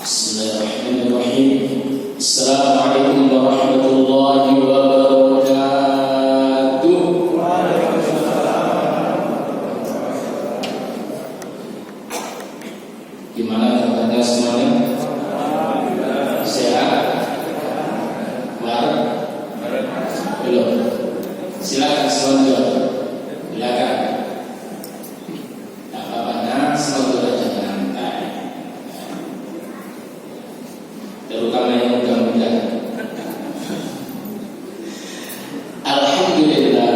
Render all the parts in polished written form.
Bismillahirrahmanirrahim. Assalamualaikum warahmatullahi wabarakatuh. Gimana kabarnya semuanya? Sehat? Baru? Belum? Silakan selanjutnya. Silakan. Tak apa-apa, selanjutnya jangan nanti. Terutama yang muda-muda. Alhamdulillah.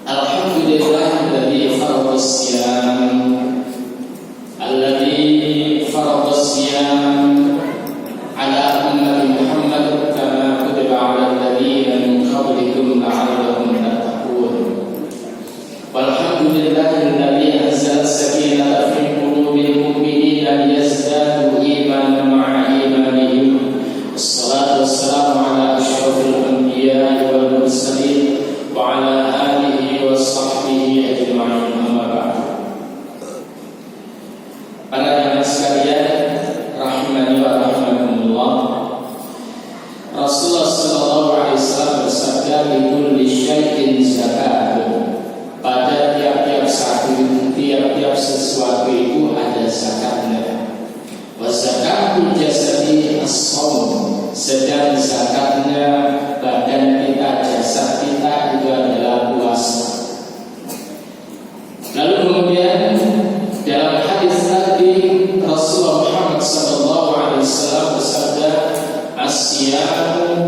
Alhamdulillah alladzi farada as-siyam. Alladzi farada as-siyam ala ummati Muhammad kama kutiba 'ala alladziina min qablikum la'allakum tattaqun. Walhamdulillahilladzi anzala as-sakinata fi qulubil mu'minina liyazdadu imanan ma'a imanihim. Wassalatu wassalamu ala asyrafil anbiya'i wal mursalin wa ala alihi wa sahbihi ajma'in, amma ba'du. Para jamaah sekalian, rahimani wa rahimakumullah. Rasulullah sallallahu alaihi wasallam bersabda, "Likulli syai'in zakatun." Pada tiap-tiap sesuatu itu ada zakatnya. Wa zakatul jasadi as-shaum. Sedang zakatnya badan kita, jasad kita itu adalah puasa. Lalu kemudian dalam hadis tadi Rasulullah Muhammad sallallahu alaihi wasallam bersabda, "As-siyamu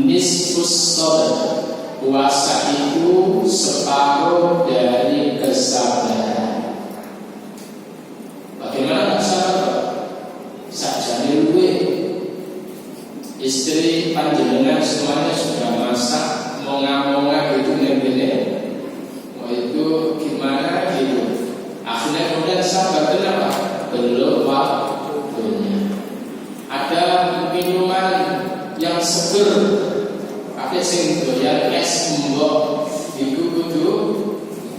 nisfus sabr." Puasa itu separuh dari kesabaran. Bagaimana tak sabar? Sakjane luwe. Istri panjenengan semuanya sudah masak, monga-monga itu ngene. Wah, itu gimana gitu? Akhirnya kemudian sabar, kenapa? Belum waktunya. Ada minuman yang seger, pakai sing doyan es mbok, itu kudu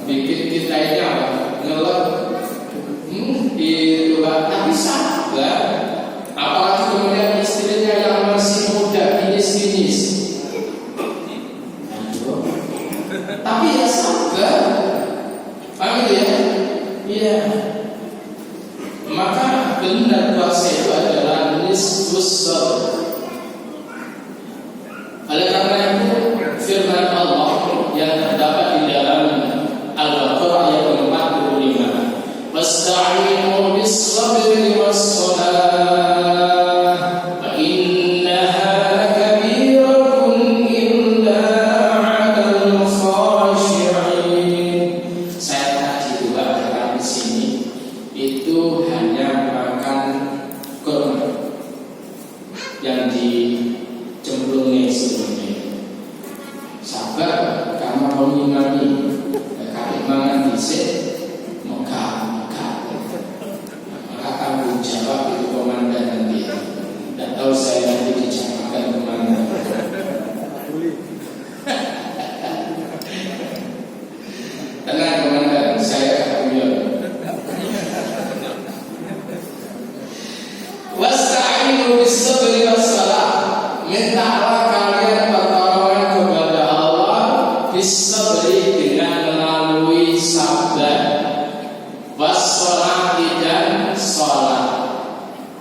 bikin kita ini apa? Ngelak. Itu tapi sabar. Apalagi kemudian istrinya yang masih muda, kinis-kinis. Tapi ya sabar. Paham itu ya? Iya. Maka benar puasa itu adalah nisfus sabr. Oleh karena itu firman Allah yang terdapat di dalam Al-Baqarah ayat 45, "Wasta'inu bis-sabri was-salah, fa innaha lakabiratun illa 'alal khashi'in." Saya tadi juga dalam di sini itu hanya makan kurma yang dicemplungi sebelumnya. Sabar karena mengimani kakek mangan dhisik moga maka tanggung jawab itu komandan nanti. Tidak tahu saya nanti dijawabkan kemana. Tenang komandan, saya punya. Wasta'inu bis-sabri was-salah. Mintalah kalian pertolongan kepada Allah bis-sabri dengan melalui sabar, was-salati dan salat.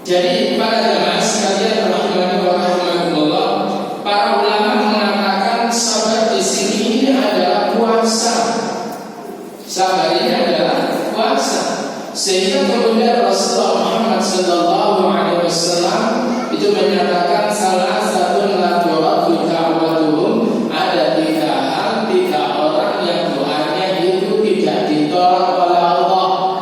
Jadi para jemaah sekalian rahimani wa rahimakumullah, para ulama mengatakan sabar di sini adalah puasa. Sabar ini adalah puasa. Sehingga kemudian Rasulullah Muhammad sallallahu alaihi wasallam itu menyatakan salah satu natural da'watuhum, ada 3 hal, 3 orang yang doanya itu tidak ditolak oleh Allah.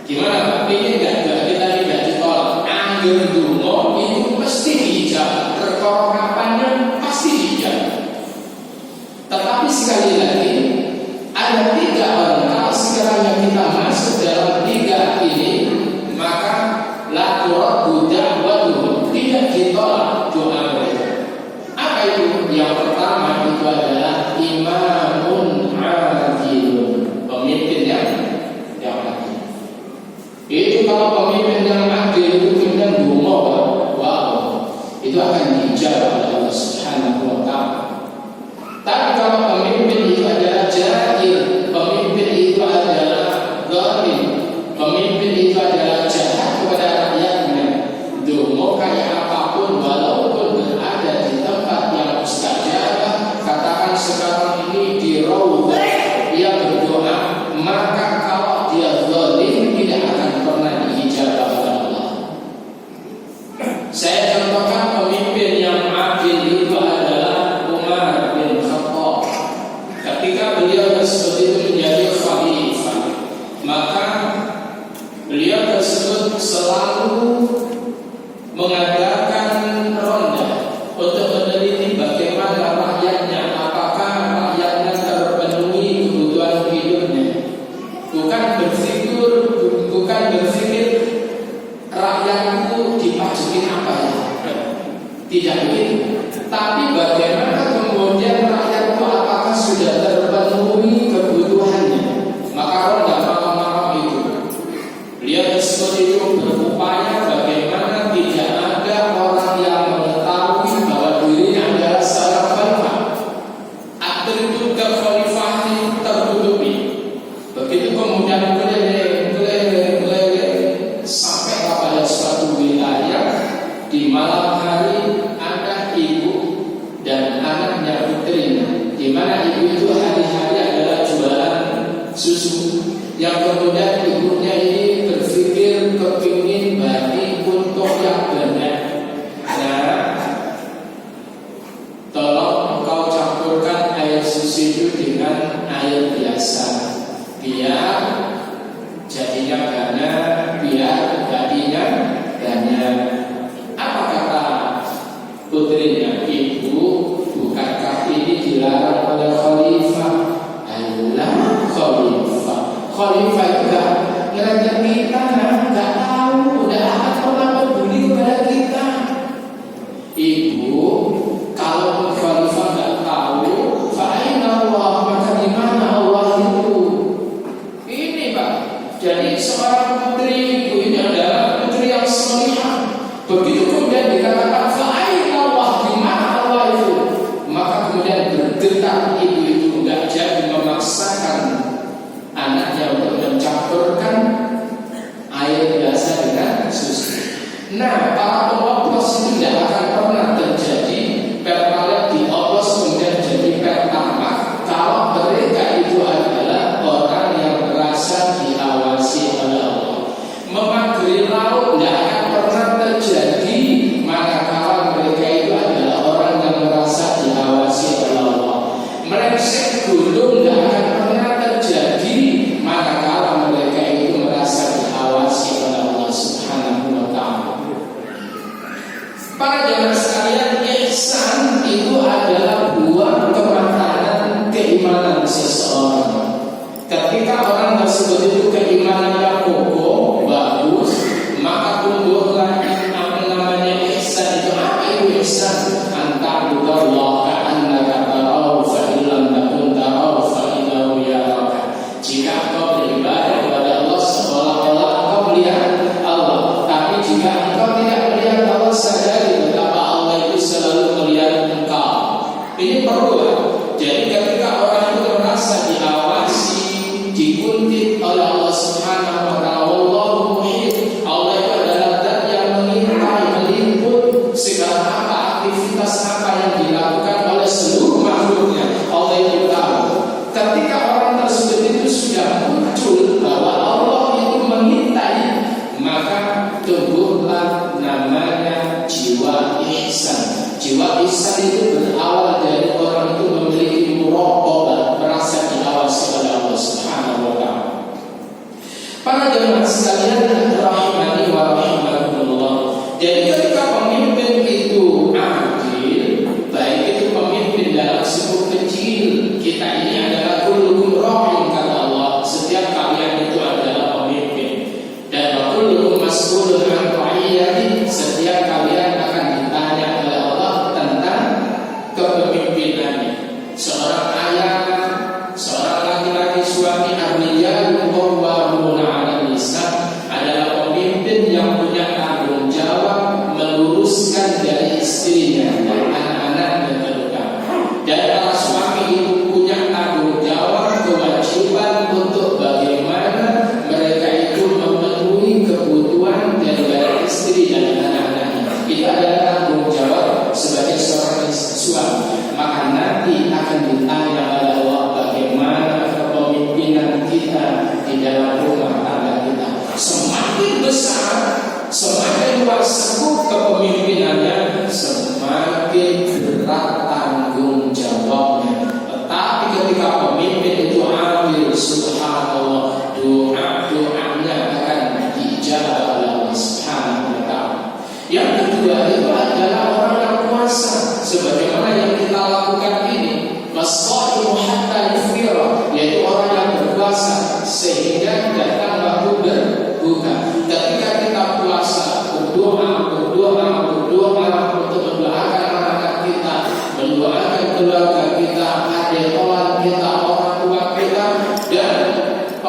Gimana? Ini doa kita tidak ditolak. Angger dungo itu pasti dijawab. Perkara kapannya pasti dijawab. Tetapi sekali lagi ada 3 orang. Kalau sekiranya kita masuk dalam 3 ini, maka la turaddu da'watuhum, tidak ditolak. kalau pemimpin yang adil itu kemudian dungo, wow, itu akan dijawab oleh Allah Subhanahu wa Ta'ala. Tapi kalau pemimpin itu adalah jahil, pemimpin itu adalah zalim, pemimpin itu adalah jahat kepada rakyatnya, dungo kayak apapun, walaupun berada di tempat yang mustajabah, katakan sekarang ini di raudhah, dia berdoa, maka kalau dia zalim tidak akan pernah diijabah oleh Allah. Saya contohkan pemimpin yang adil itu adalah Umar bin Khattab. Ketika beliau tersebut itu menjadi khalifah, maka beliau tersebut selalu mengadakan ronda untuk meneliti bagaimana rakyatnya, apakah rakyatnya terpenuhi kebutuhan hidupnya. Bukan berpikir rakyatku dipajakin apa ya, tidak begitu. Tapi bagaimana kemudian rakyatku apakah sudah terpenuhi kebutuhannya. Maka ronda malam-malam itu beliau tersebut itu berupaya bagaimana tidak ada orang yang mengetahui bahwa dirinya adalah seorang khalifah. Atribut kekhalifahan itu tertutupi. Begitu kemudian sampai pada suatu wilayah di malam hari ada ibu dan anaknya putrinya, di mana ibu itu hari-hari adalah jualan susu, yang kemudian ibunya ini berpikir kepingin bagi untuk yang banyak. Nah, tolong engkau campurkan air susu itu dengan air biasa, biar jadinya banyak, biar jadinya banyak. Apa kata putrinya? Ibu, bukankah ini dilarang oleh khalifah? Alah, khalifah juga ngajak kita, nggak tahu, udah amat pernah peduli kepada kita. Ibu, kalau khalifah nggak tahu, fa'aina Allah, maka di mana Allah itu? Ini Pak, jadi seorang putri ibu ini adalah putri yang salihah. Begitu kemudian dikatakan fa'aina Allah, di mana Allah itu? Maka kemudian bergetar ibu itu, nggak jadi memaksakan anaknya untuk mencampurkan air biasa dengan susu. Nah, para pengoplos itu tidak akan pernah terjadi pertalite dioplos kemudian jadi pertamax kalau mereka itu adalah orang yang merasa diawasi oleh Allah. Memagri laut tidak akan pernah terjadi manakala mereka itu adalah orang yang merasa diawasi oleh Allah. Melengsek gunung tidak akan pernah terjadi manakala mereka itu merasa diawasi oleh Allah Subhanahu wa Ta'ala. Para jemaah sekalian, ihsan itu adalah buah kematangan keimanan seseorang. Ketika orang tersebut itu keimanannya kokoh, bagus, maka tumbuhlah apa namanya ihsan itu. Apa itu ihsan? Anta'budallaha ka'annaka tarahu fa illam takun tarahu fa innahu yaraka. Jika engkau beribadah kepada Allah seolah-olah engkau melihat Allah, tapi jika engkau tidak melihat Allah, sadari betapa Allah itu selalu melihat engkau. Ini perlu. Jadi ketika orang itu merasa diawasi, dikuntit oleh Allah Subhanahu wa Ta'ala, wallahu muhit, Allah itu adalah zat yang mengintai, meliput segala apa aktivitas apa yang dilakukan oleh seluruh makhluknya. Allah itu tahu. Ketika orang tersebut itu sudah muncul bahwa Allah itu mengintai, maka tumbuhlah namanya jiwa ihsan. Jiwa ihsan itu berawal dari orang itu memiliki muraqabah, merasa diawasi oleh Allah Subhanahu wa Ta'ala. Para jemaah sekalian rahimani wa rahimakumullah. Jadi ketika pemimpin itu adil, baik itu pemimpin dalam suku kecil, kita ini adalah kullukum ra'in kata Allah. Setiap kalian itu adalah pemimpin. Dan kullukum mas'ulun an ra'iyati, setiap kalian akan ditanya oleh Allah tentang kepemimpinannya. Seorang ayah, seorang laki-laki suami, ar-rijalu qawwamuna 'alan nisa, adalah pemimpin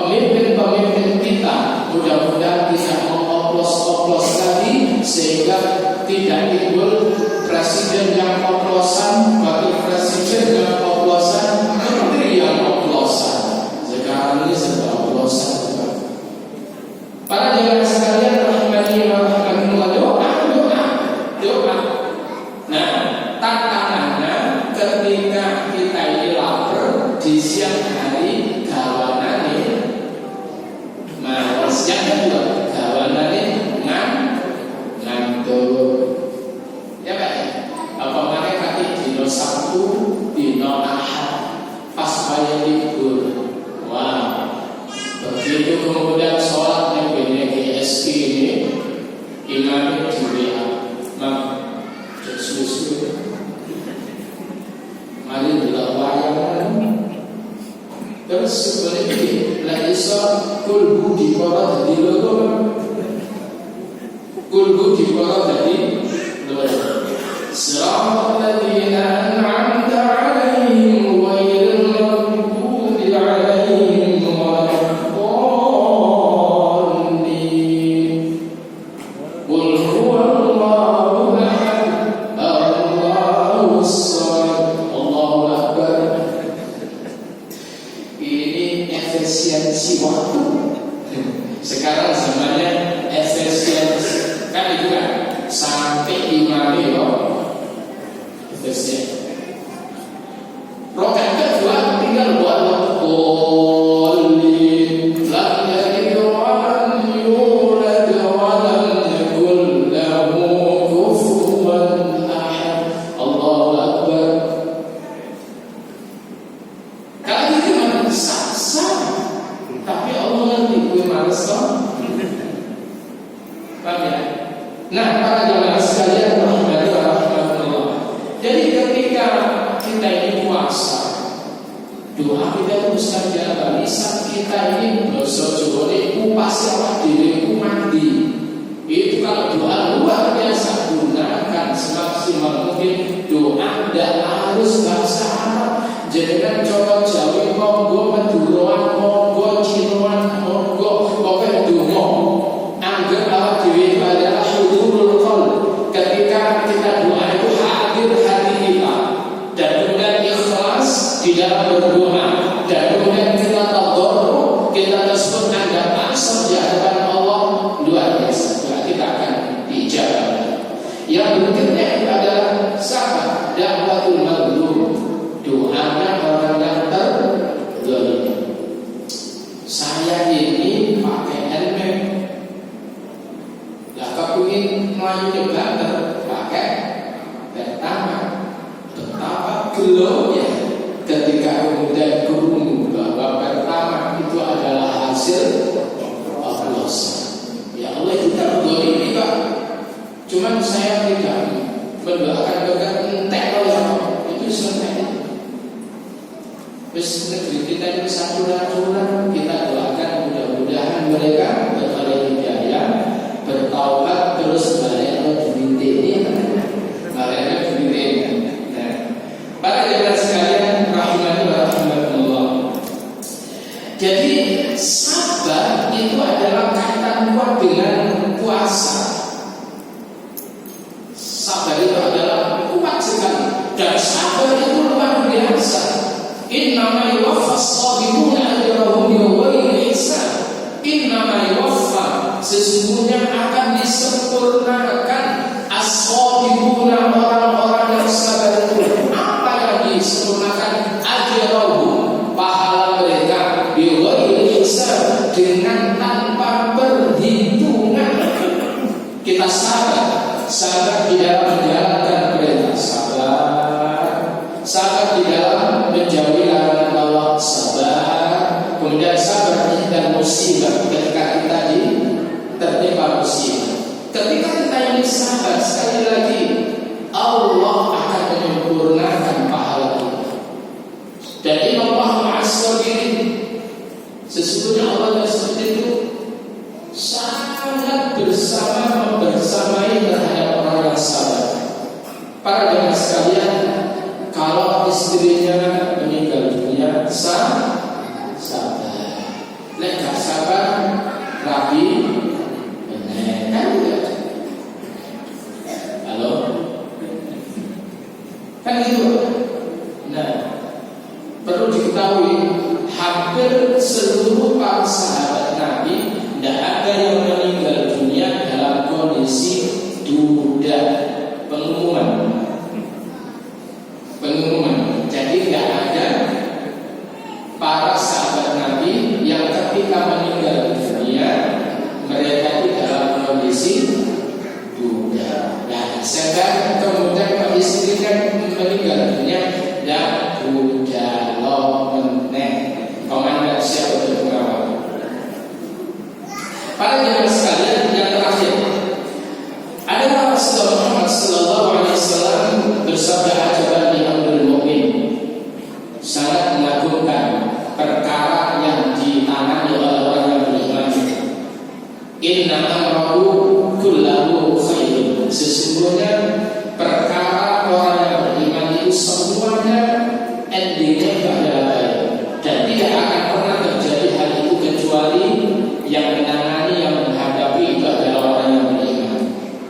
pemimpin-pemimpin kita mudah-mudahan tidak mengoplos-oplos lagi, sehingga tidak timbul presiden yang oplosan, wakil presiden yang oplosan, menteri yang oplosan. Sekarang ini serba oplosan. Para jemaah sekalian rahimani wa rahimakumullah, doa. Nah, tantangannya ketika kita ini lapar di siang hari, gawanane malas. Yang kedua, gawanane ngantuk. Ya Pak ya? Apa mereka dino Sabtu, dino Ahad, pas bayar libur. Wah, begitu kemudian sholat yang BNGSP ini, imamnya di WA, mak, susu, mari dilawayang. Terus sebenarnya lagi sholat kulbu di kolot di logo, kulbu di kolot dari logo. Siratal ladzina an'amta 'alaihim ghairil maghdubi 'alaihim waladdallin. Qul huwallahu ahad, Allahus samad, Allahu akbar. Ini efisiensi waktu. Sekarang zamannya efisiensi. Kan itu kan sampai imami loh. Rokat kedua tinggal buat qolin lam yalid wa lam yulad wa lam yakul lahu kufuwan ahad. Allahu akbar. Kalau itu memang sah, tapi Allah nanti gue males dong. Paham ya? Nah, para jemaah sekalian rahimani wa rahimakumullah. Jadi ketika kita ini puasa, doa kita itu mustajabah. Misal kita ini basa Jawane kupas awak dhewe mandi. Itu kalau doa luar biasa, gunakan semaksimal mungkin doa, tidak harus bahasa Arab. Jangan coba Jawi, monggo Maduroan, monggo Cinoan, monggo pokoknya donga. Anggap awak dhewe adalah hudurul qalb. Ketika kita doa itu hadir hati kita, dan kemudian ikhlas di dalam berdoa, dan kemudian kita tadarruk, kita tersebut anggap langsung di hadapan Allah, luar biasa. Doa kita akan dijawab. Yang berikutnya itu adalah sahabat da'watul mazlum, doanya orang yang terzalimi. Saya ini pakai helmet, lah kepingin maju ke banter pakai pertama. Betapa gelonya ketika kemudian guru bahwa pertama itu adalah hasil oplosan. Ya Allah, kita berdolimi Pak. Cuman saya tidak mendoakan berkat entek kalau itu sebenarnya. Terus negeri kita ini saturan, kita doakan mudah-mudahan mereka berkali hidayah, bertaubat, terus mereka diminti mereka diminti. Para jemaah sekalian rahimani wa rahimakumullah. Jadi sabar itu adalah kaitan kuat dengan puasa. Sabar itu adalah kuat sekali, dan sabar itu luar biasa. Innama yuwaffas sabiruna ajrahum bighairi hisab. Innama yuwaffa, sesungguhnya akan disempurnakan as-sabiruna, orang-orang yang sabar itu. Apa yang disempurnakan? Ajrahum, pahala mereka, bighairi hisab, dengan tanpa perhitungan. Kita sabar di dalam menjalankan perintah, sabar di dalam menjauhi larangan Allah, sabar. Kemudian sabar dan musibah ketika kita tertimpa musibah. Ketika kita ini sabar, sekali lagi Allah akan menyempurnakan pahala kita. Dan innallaha ma'as-sabirin, sesungguhnya Allah seperti itu sangat bersamai terhadap orang yang sabar. Para jemaah sekalian, kalau istrinya meninggal dunia, sabar. Nek rapi. Kan gitu. Halo? Kan gitu. Nah, perlu diketahui hampir seluruh para sahabat Nabi tidak ada yang meninggal dunia dalam kondisi duda. Pengumuman. Jadi tidak ada para sahabat Nabi yang ketika meninggal dunia mereka di dalam kondisi duda. Nah, sedang kemudian mengistrikan meninggal dunia dan duda lo meneh. Komandan siapa untuk mengawal? Para jemaah sekalian, yang terakhir ada Rasulullah Muhammad sallallahu alaihi wasallam bersabda, ajaban li amrul mukmin, sangat mengagumkan perkara yang ditangani oleh orang yang beriman. Inna amrahu kullahu khairun, sesungguhnya perkara orang yang beriman itu semuanya endingnya adalah baik, dan tidak akan pernah terjadi hal itu kecuali yang menangani, yang menghadapi itu adalah orang yang beriman.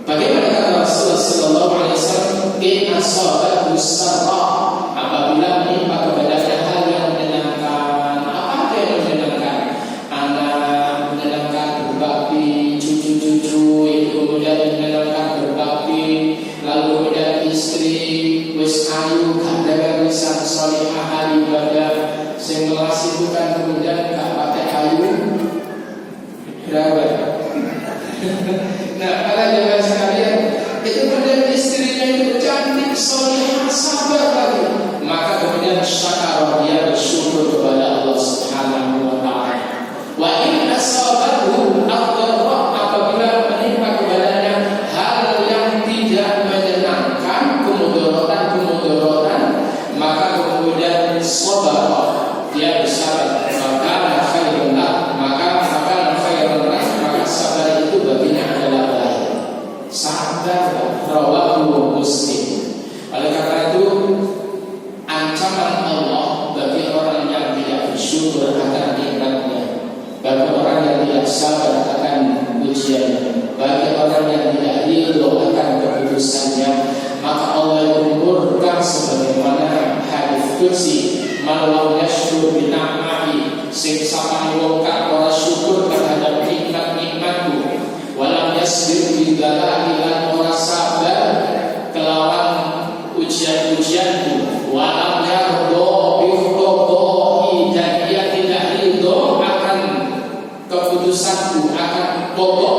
Bagaimana kata Rasulullah sallallahu alaihi wasallam, in asabahu sarra, apabila menimpa kepadanya hal yang menyenangkan. Apa yang menyenangkan? Anak menyenangkan, berbakti, cucu-cucu itu kemudian menyenangkan, berbakti, lalu kemudian istri wis ayu, kadang lisan salihah, ahli ibadah, sing kelas itu kan kemudian gak pakai ayu berapa? Nah, para jemaah sekalian, itu kemudian istrinya itu cantik, salihah, sabar lagi, maka kemudian syakar, dia bersyukur kepada Allah Subhanahu wa taala. Wa in asabahu adharra, apabila menimpa kepadanya hal yang tidak menyenangkan, kemudaratan, maka kemudian sabar, dia bersabar, maka khairun lah, maka sabar itu baginya adalah baik. Sabar, rawahu Muslim. Oleh karena itu, ancaman Allah bagi orang yang tidak bersyukur akan nikmatnya, bagi orang yang tidak sabar akan ujiannya, bagi orang yang tidak ridho akan keputusannya, maka Allah yang murka sebagaimana hadis qudsi, man lam yashkur bi ni'mati, sing sapane wong kang ora syukur terhadap nikmat-nikmatku, walam yasbir bi balai, lan ora sabar kelawan ujian-ujianku, walam yardo bi qada'i, dan dia tidak ridho akan keputusanku, akan pokok